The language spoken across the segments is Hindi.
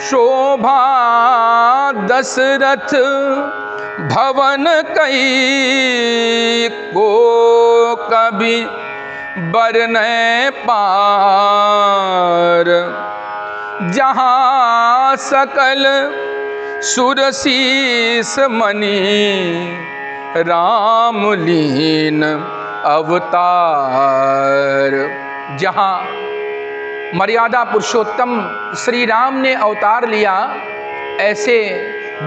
शोभा दशरथ भवन कई को कभी बरनै पार। जहाँ सकल सुरसीस मणि राम लीन अवतार। जहाँ मर्यादा पुरुषोत्तम श्री राम ने अवतार लिया, ऐसे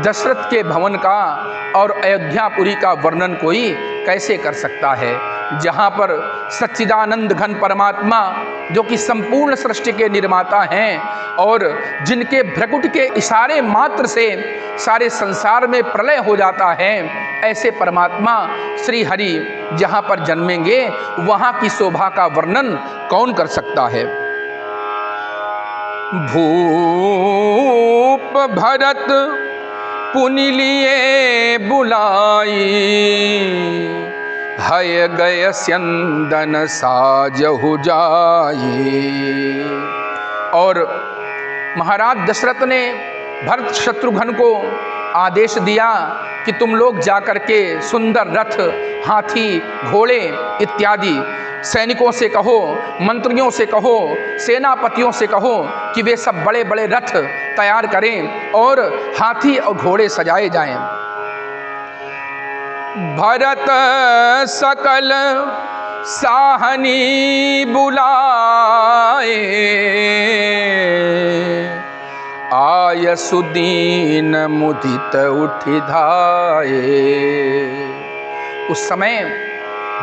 दशरथ के भवन का और अयोध्यापुरी का वर्णन कोई कैसे कर सकता है। जहाँ पर सच्चिदानंद घन परमात्मा जो कि संपूर्ण सृष्टि के निर्माता हैं और जिनके भ्रकुट के इशारे मात्र से सारे संसार में प्रलय हो जाता है, ऐसे परमात्मा श्री हरि जहाँ पर जन्मेंगे वहाँ की शोभा का वर्णन कौन कर सकता है। भूप भरत पुनि लिए बुलाई, हय गय स्यंदन साजहु जाई। और महाराज दशरथ ने भरत शत्रुघ्न को आदेश दिया कि तुम लोग जाकर के सुंदर रथ, हाथी, घोड़े इत्यादि सैनिकों से कहो, मंत्रियों से कहो, सेनापतियों से कहो कि वे सब बड़े बड़े रथ तैयार करें और हाथी और घोड़े सजाए जाएं। भरत सकल साहनी बुलाए, आय सुदीन मुदित उठि धाये। उस समय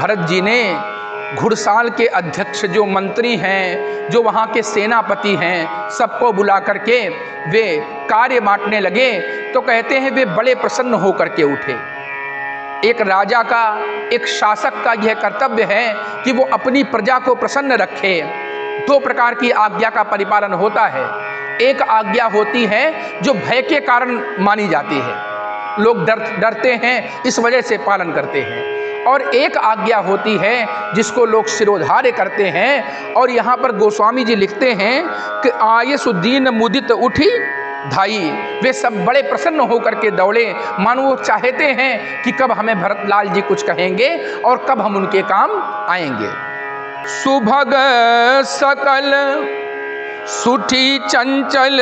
भरत जी ने घुड़साल के अध्यक्ष जो मंत्री हैं, जो वहाँ के सेनापति हैं, सबको बुला करके वे कार्य बांटने लगे। तो कहते हैं वे बड़े प्रसन्न होकर के उठे। एक राजा का, एक शासक का यह कर्तव्य है कि वो अपनी प्रजा को प्रसन्न रखे। दो प्रकार की आज्ञा का परिपालन होता है। एक आज्ञा होती है जो भय के कारण मानी जाती है, लोग डरते हैं इस वजह से पालन करते हैं। और एक आज्ञा होती है जिसको लोग शिरोधार्य करते हैं। और यहाँ पर गोस्वामी जी लिखते हैं कि आये सुदीन मुदित उठी धाई। वे सब बड़े प्रसन्न होकर के दौड़े, मानो वो चाहते हैं कि कब हमें भरतलाल जी कुछ कहेंगे और कब हम उनके काम आएंगे। सुभग सकल सुठी चंचल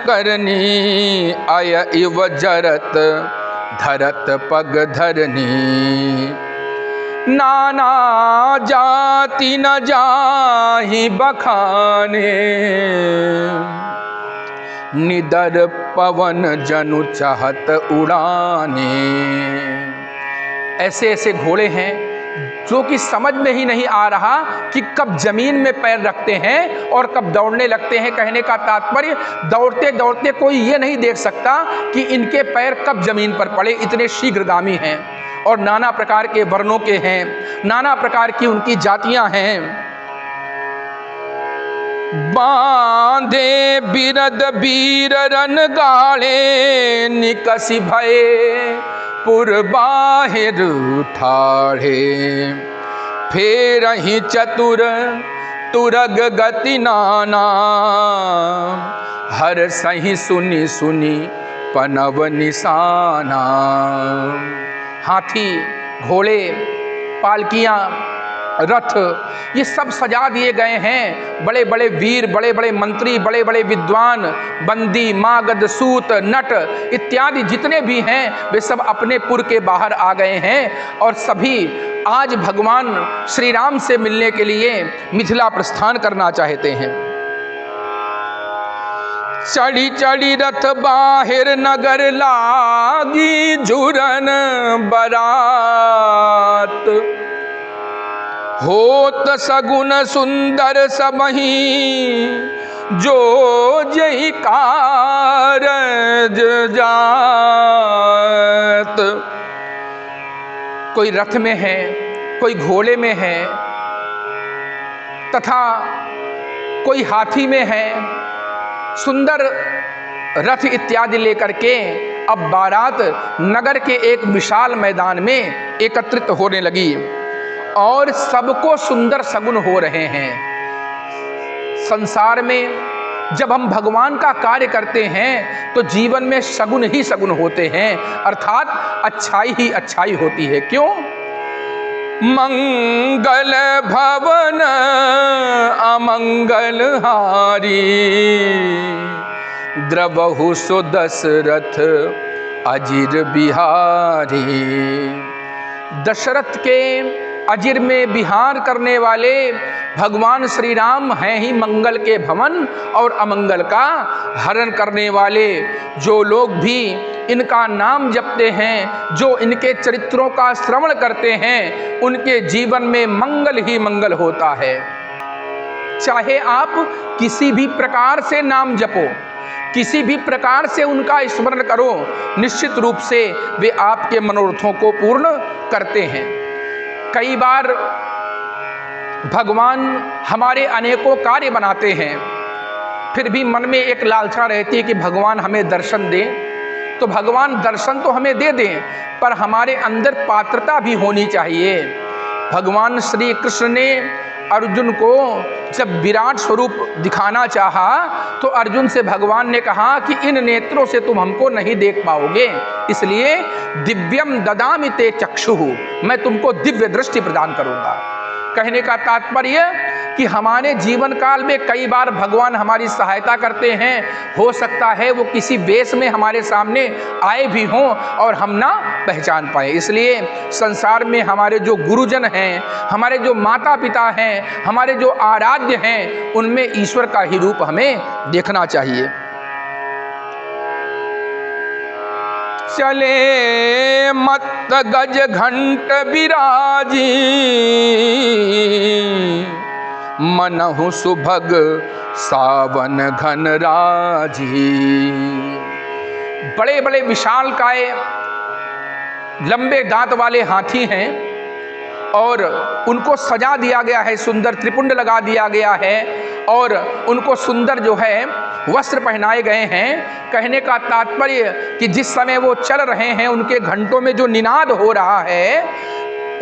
करनी, आय इव जरत धरत पग धरनी। नाना जाति न जाहि बखाने, निदर पवन जनु चाहत उड़ाने। ऐसे ऐसे घोड़े हैं जो कि समझ में ही नहीं आ रहा कि कब जमीन में पैर रखते हैं और कब दौड़ने लगते हैं। कहने का तात्पर्य, दौड़ते दौड़ते कोई ये नहीं देख सकता कि इनके पैर कब जमीन पर पड़े, इतने शीघ्रगामी हैं। और नाना प्रकार के वर्णों के हैं, नाना प्रकार की उनकी जातियां हैं। बांधे बिरद बीर रन गाड़े, निकसि भये पुरबाहिर ठाढ़े। फेर ही चतुर तुरग गति नाना, हर सही सुनी सुनी पनव निशाना। हाथी, घोड़े, पालकियां, रथ, ये सब सजा दिए गए हैं। बड़े बड़े वीर, बड़े बड़े मंत्री, बड़े बड़े विद्वान, बंदी, मागध, सूत, नट इत्यादि जितने भी हैं वे सब अपने पुर के बाहर आ गए हैं और सभी आज भगवान श्री राम से मिलने के लिए मिथिला प्रस्थान करना चाहते हैं। चढ़ी चढ़ी रथ बाहिर नगर लागी, झुरन बरात। होत सगुन सुंदर सबही, जो जही कारज जात। कोई रथ में है, कोई घोड़े में है, तथा कोई हाथी में है। सुंदर रथ इत्यादि लेकर के अब बारात नगर के एक विशाल मैदान में एकत्रित होने लगी और सबको सुंदर सगुन हो रहे हैं। संसार में जब हम भगवान का कार्य करते हैं तो जीवन में सगुन ही सगुन होते हैं, अर्थात अच्छाई ही अच्छाई होती है। क्यों? मंगल भवन अमंगल हारी, द्रवहु सो दशरथ अजिर बिहारी। दशरथ के अजिर में बिहार करने वाले भगवान श्री राम हैं ही मंगल के भवन और अमंगल का हरण करने वाले। जो लोग भी इनका नाम जपते हैं, जो इनके चरित्रों का श्रवण करते हैं, उनके जीवन में मंगल ही मंगल होता है। चाहे आप किसी भी प्रकार से नाम जपो, किसी भी प्रकार से उनका स्मरण करो, निश्चित रूप से वे आपके मनोरथों को पूर्ण करते हैं। कई बार भगवान हमारे अनेकों कार्य बनाते हैं, फिर भी मन में एक लालसा रहती है कि भगवान हमें दर्शन दें। तो भगवान दर्शन तो हमें दे दें, पर हमारे अंदर पात्रता भी होनी चाहिए। भगवान श्री कृष्ण ने अर्जुन को जब विराट स्वरूप दिखाना चाहा तो अर्जुन से भगवान ने कहा कि इन नेत्रों से तुम हमको नहीं देख पाओगे, इसलिए दिव्यम ददामि ते चक्षुः, मैं तुमको दिव्य दृष्टि प्रदान करूंगा। कहने का तात्पर्य कि हमारे जीवन काल में कई बार भगवान हमारी सहायता करते हैं। हो सकता है वो किसी वेश में हमारे सामने आए भी हों और हम ना पहचान पाए। इसलिए संसार में हमारे जो गुरुजन हैं, हमारे जो माता पिता हैं, हमारे जो आराध्य हैं, उनमें ईश्वर का ही रूप हमें देखना चाहिए। चले मत गज घंट बिराजी, मनहु सुभग सावन घन राजी। बड़े बड़े विशालकाय लंबे दांत वाले हाथी हैं और उनको सजा दिया गया है, सुंदर त्रिपुंड लगा दिया गया है और उनको सुंदर जो है वस्त्र पहनाए गए हैं। कहने का तात्पर्य कि जिस समय वो चल रहे हैं, उनके घंटों में जो निनाद हो रहा है,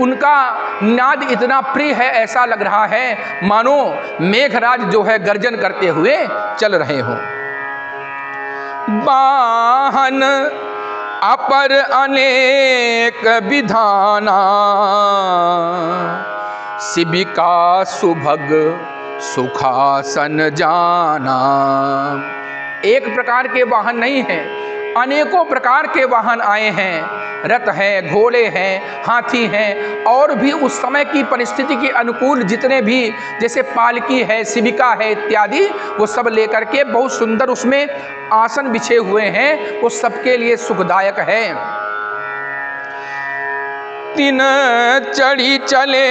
उनका नाद इतना प्रिय है, ऐसा लग रहा है मानो मेघराज जो है गर्जन करते हुए चल रहे हों। वाहन अपर अनेक विधाना, शिबिका सुभग सुखासन जाना। एक प्रकार के वाहन नहीं हैं, अनेकों प्रकार के वाहन आए हैं। रथ हैं, घोड़े हैं, हाथी हैं और भी उस समय की परिस्थिति के अनुकूल जितने भी, जैसे पालकी है, शिबिका है इत्यादि, वो सब लेकर के बहुत सुंदर उसमें आसन बिछे हुए हैं, वो सबके लिए सुखदायक है। तीन चढ़ी चले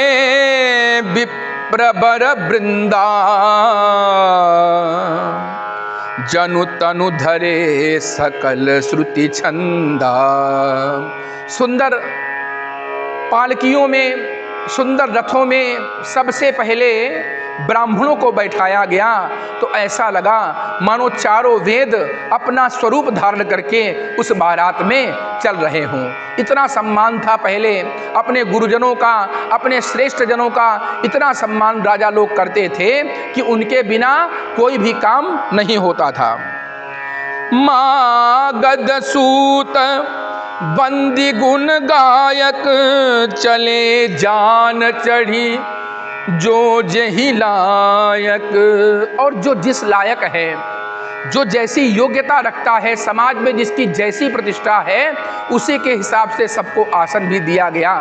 विप्रवर वृंदा, जनु तनु धरे सकल श्रुति छंदा। सुंदर पालकियों में, सुंदर रथों में सबसे पहले ब्राह्मणों को बैठाया गया तो ऐसा लगा मानो चारों वेद अपना स्वरूप धारण करके उस बारात में चल रहे हों। इतना सम्मान था पहले अपने गुरुजनों का, अपने श्रेष्ठ जनों का इतना सम्मान राजा लोग करते थे कि उनके बिना कोई भी काम नहीं होता था। मागध सूत बंदी गुण गायक, चले जान चढ़ी जो जही लायक। और जो जिस लायक है, जो जैसी योग्यता रखता है, समाज में जिसकी जैसी प्रतिष्ठा है, उसी के हिसाब से सबको आसन भी दिया गया।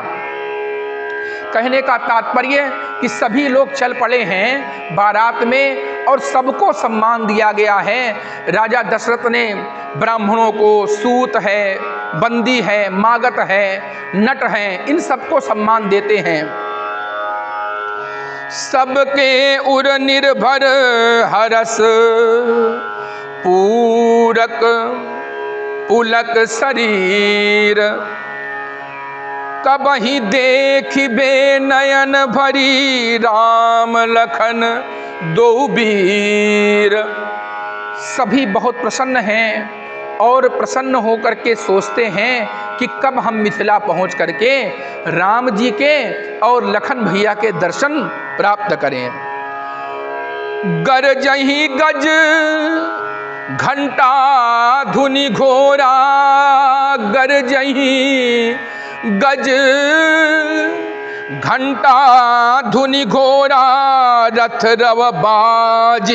कहने का तात्पर्य कि सभी लोग चल पड़े हैं बारात में और सबको सम्मान दिया गया है। राजा दशरथ ने ब्राह्मणों को, सूत है, बंदी है, मागध है, नट हैं, इन सबको सम्मान देते हैं। सबके उर निर्भर हरस, पूरक पुलक शरीर, कबहि देखिबे नयन भरी, राम लखन दो वीर। सभी बहुत प्रसन्न हैं और प्रसन्न होकर के सोचते हैं कि कब हम मिथिला पहुंच करके राम जी के और लखन भैया के दर्शन प्राप्त करें। गरजहि गज घंटा धुनि घोरा, गरजहि गज घंटा धुनि घोरा, रथ रव बाज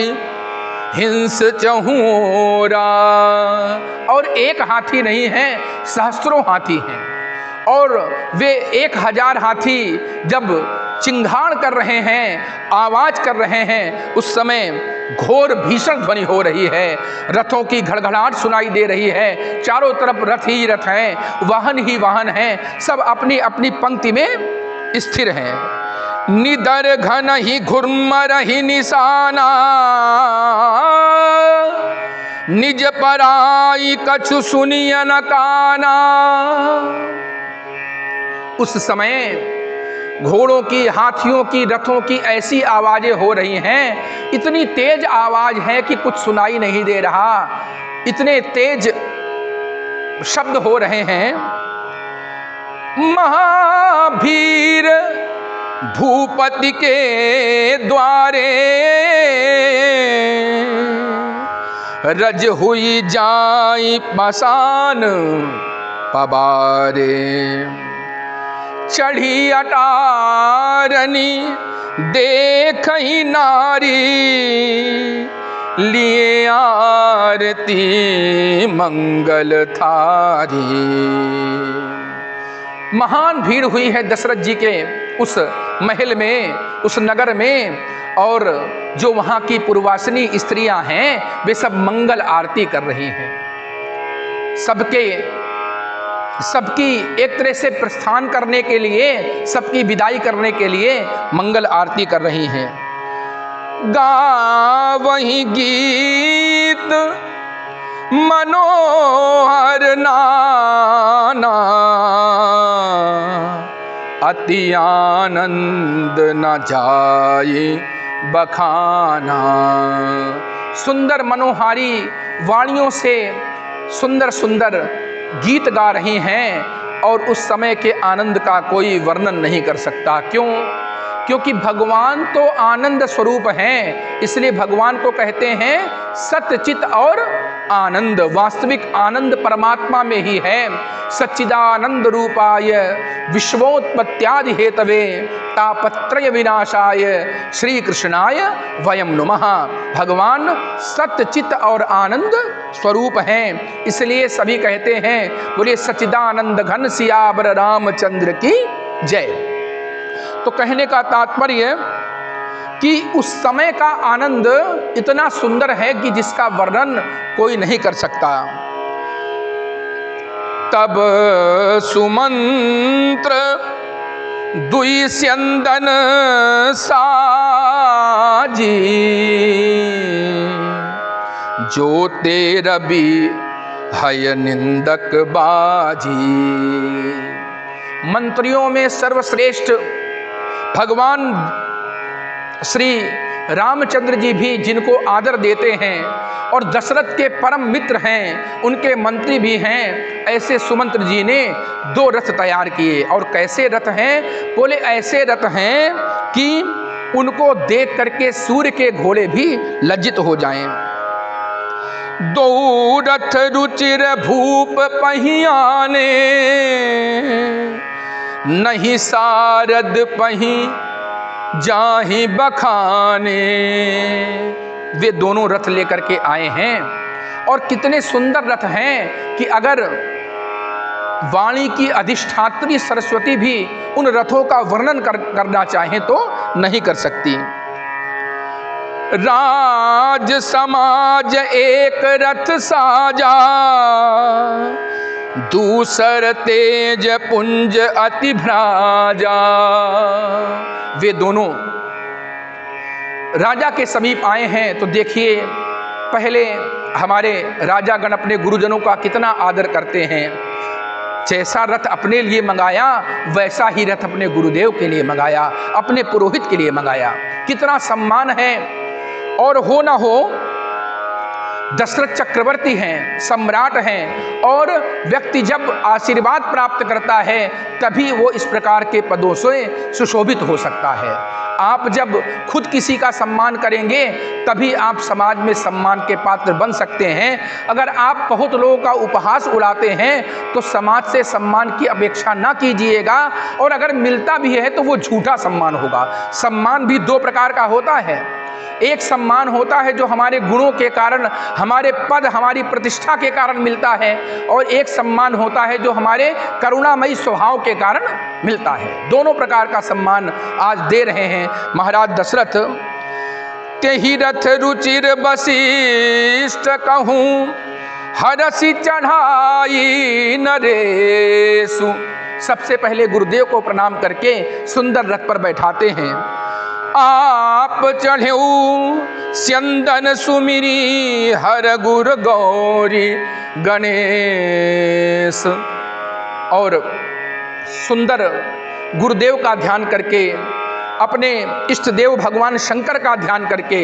हिंस चहूरा। और एक हाथी नहीं है, सहस्त्रों हाथी हैं, और वे 1000 हाथी जब चिंगाड़ कर रहे हैं, आवाज कर रहे हैं, उस समय घोर भीषण ध्वनि हो रही है, रथों की घड़घड़ाहट सुनाई दे रही है, चारों तरफ रथ ही रथ हैं, वाहन ही वाहन हैं, सब अपनी अपनी पंक्ति में स्थिर हैं। निदर घन ही घुर्मर ही निशाना, निज पराई कछु सुनिय न काना। उस समय घोड़ों की, हाथियों की, रथों की ऐसी आवाजें हो रही हैं, इतनी तेज आवाज है कि कुछ सुनाई नहीं दे रहा, इतने तेज शब्द हो रहे हैं। महावीर भूपति के द्वारे, रज हुई जाई मसान पबारे। चढ़ी अटारनी देखहि नारी, लिए आरती मंगल थारी। महान भीड़ हुई है दशरथ जी के उस महल में, उस नगर में, और जो वहाँ की पूर्वासिनी स्त्रियां हैं वे सब मंगल आरती कर रही हैं। सबकी एक तरह से प्रस्थान करने के लिए, सबकी विदाई करने के लिए मंगल आरती कर रही हैं। गावहि गीत मनोहर नाना, अति आनंद न जाए बखाना। सुंदर मनोहारी वाणियों से सुंदर सुंदर गीत गा रही हैं, और उस समय के आनंद का कोई वर्णन नहीं कर सकता। क्यों? क्योंकि भगवान तो आनंद स्वरूप हैं, इसलिए भगवान को कहते हैं सच्चित और आनंद। वास्तविक आनंद परमात्मा में ही है। सच्चिदानंद रूपाय विश्वोत्पत्त्यादि हेतवे तापत्रय विनाशाय श्री कृष्णाय वयम नमः। भगवान सच्चित और आनंद स्वरूप हैं, इसलिए सभी कहते हैं बोले सच्चिदानंद घन सियावर रामचंद्र की जय। तो कहने का तात्पर्य कि उस समय का आनंद इतना सुंदर है कि जिसका वर्णन कोई नहीं कर सकता। तब सुमंत्र दुई स्यंदन साजी, जो तेरबी हय निंदक बाजी। मंत्रियों में सर्वश्रेष्ठ भगवान श्री रामचंद्र जी भी जिनको आदर देते हैं और दशरथ के परम मित्र हैं, उनके मंत्री भी हैं, ऐसे सुमंत्र जी ने 2 रथ तैयार किए। और कैसे रथ हैं? बोले ऐसे रथ हैं कि उनको देख करके सूर्य के घोड़े भी लज्जित हो जाएं। 2 रथ रुचिर भूप पहियाने, नहीं सारद पही जाहि बखाने। वे दोनों रथ लेकर के आए हैं, और कितने सुंदर रथ हैं कि अगर वाणी की अधिष्ठात्री सरस्वती भी उन रथों का वर्णन करना चाहें तो नहीं कर सकती। राज समाज एक रथ साजा, दूसर तेज पुंज अति भ्राजा। वे दोनों राजा के समीप आए हैं, तो देखिए पहले हमारे राजागण अपने गुरुजनों का कितना आदर करते हैं। जैसा रथ अपने लिए मंगाया वैसा ही रथ अपने गुरुदेव के लिए मंगाया, अपने पुरोहित के लिए मंगाया। कितना सम्मान है। और हो ना हो दशरथ चक्रवर्ती हैं, सम्राट हैं, और व्यक्ति जब आशीर्वाद प्राप्त करता है तभी वो इस प्रकार के पदों से सुशोभित हो सकता है। आप जब खुद किसी का सम्मान करेंगे तभी आप समाज में सम्मान के पात्र बन सकते हैं। अगर आप बहुत लोगों का उपहास उड़ाते हैं तो समाज से सम्मान की अपेक्षा ना कीजिएगा, और अगर मिलता भी है तो वो झूठा सम्मान होगा। सम्मान भी दो प्रकार का होता है। एक सम्मान होता है जो हमारे गुणों के कारण, हमारे पद, हमारी प्रतिष्ठा के कारण मिलता है, और एक सम्मान होता है जो हमारे करुणामयी स्वभाव के कारण मिलता है। दोनों प्रकार का सम्मान आज दे रहे हैं महाराज दशरथ। तेहि रथ रुचिर वशिष्ठ कहूँ, हरसि चढ़ाई नरेशु। सबसे पहले गुरुदेव को प्रणाम करके सुंदर रथ पर बैठाते हैं। आप चढ़ेऊ स्यंदन सुमिरी, हर गुर गौरी गणेश। और सुंदर गुरुदेव का ध्यान करके, अपने इष्ट देव भगवान शंकर का ध्यान करके,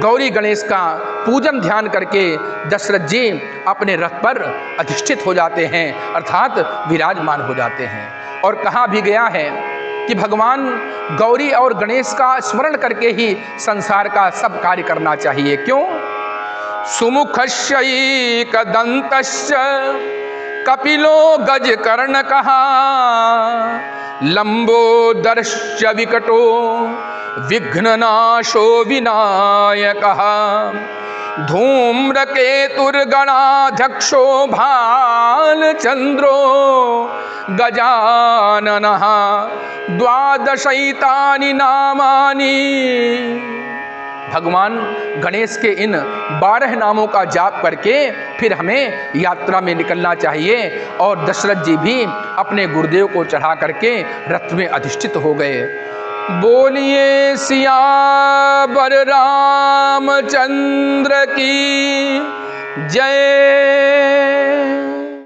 गौरी गणेश का पूजन ध्यान करके दशरथ जी अपने रथ पर अधिष्ठित हो जाते हैं, अर्थात विराजमान हो जाते हैं। और कहा भी गया है कि भगवान गौरी और गणेश का स्मरण करके ही संसार का सब कार्य करना चाहिए। क्यों? सुमुखश्यैकदन्तश्च कपिलो गज कर्ण कहा, लंबोदरश्च विकटो विघ्ननाशो विनायकः। धूम्रकेतुर्गणाध्यक्षो भालचंद्रो गजाननः, द्वादशैतानि नामानि। भगवान गणेश के इन 12 नामों का जाप करके फिर हमें यात्रा में निकलना चाहिए। और दशरथ जी भी अपने गुरुदेव को चढ़ा करके रथ में अधिष्ठित हो गए। बोलिए सियावर रामचंद्र की जय।